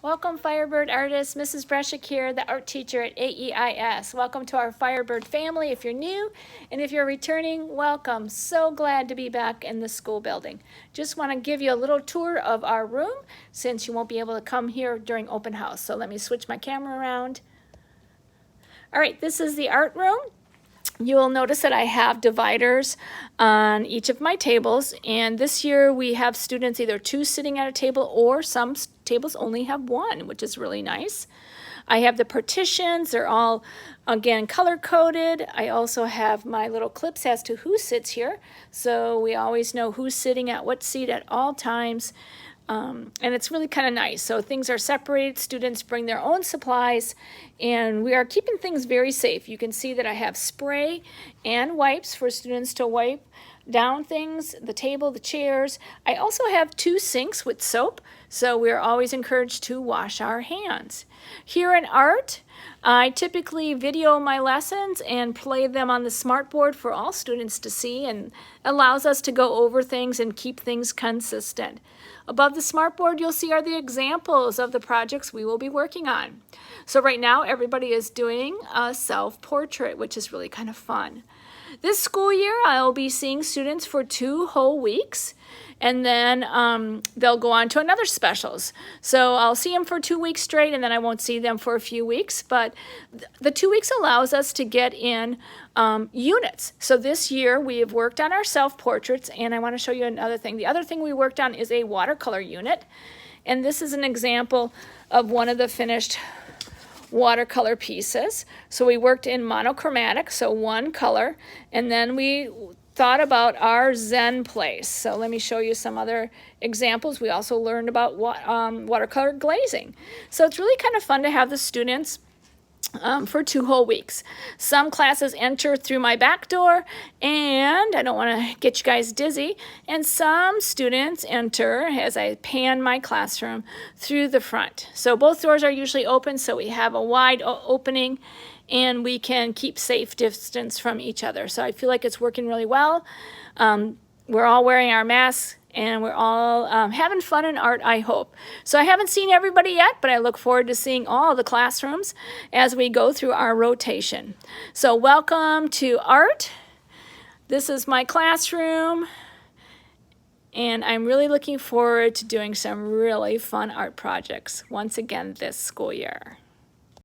Welcome Firebird artists, Mrs. Breshik here, the art teacher at AEIS. Welcome to our Firebird family if you're new, and if you're returning, welcome. So glad to be back in the school building. Just want to give you a little tour of our room since you won't be able to come here during open house. So let me switch my camera around. All right, this is the art room. You will notice that I have dividers on each of my tables, and this year we have students either two sitting at a table or some tables only have one, which is really nice. I have the partitions, they're all again color coded. I also have my little clips as to who sits here, so we always know who's sitting at what seat at all times. And it's really kind of nice. So things are separated, students bring their own supplies, and we are keeping things very safe. You can see that I have spray and wipes for students to wipe down things, the table, the chairs. I also have 2 sinks with soap, so we're always encouraged to wash our hands. Here in art, I typically video my lessons and play them on the smartboard for all students to see, and allows us to go over things and keep things consistent. Above the smartboard, you'll see are the examples of the projects we will be working on. So right now, everybody is doing a self-portrait, which is really kind of fun. This school year, I'll be seeing students for 2 whole weeks, and then they'll go on to another specials. So I'll see them for 2 weeks straight, and then I won't see them for a few weeks, but the 2 weeks allows us to get in units. So this year, we have worked on our self-portraits, and I want to show you another thing. The other thing we worked on is a watercolor unit, and this is an example of one of the finished watercolor pieces. So we worked in monochromatic, so one color, and then we thought about our Zen place. So let me show you some other examples. We also learned about watercolor glazing. So it's really kind of fun to have the students for 2 whole weeks. Some classes enter through my back door, and I don't want to get you guys dizzy, and some students enter, as I pan my classroom, through the front. So both doors are usually open, so we have a wide opening, and we can keep safe distance from each other. So I feel like it's working really well. We're all wearing our masks, and we're all having fun in art, I hope. So I haven't seen everybody yet, but I look forward to seeing all the classrooms as we go through our rotation. So welcome to art. This is my classroom, and I'm really looking forward to doing some really fun art projects once again this school year.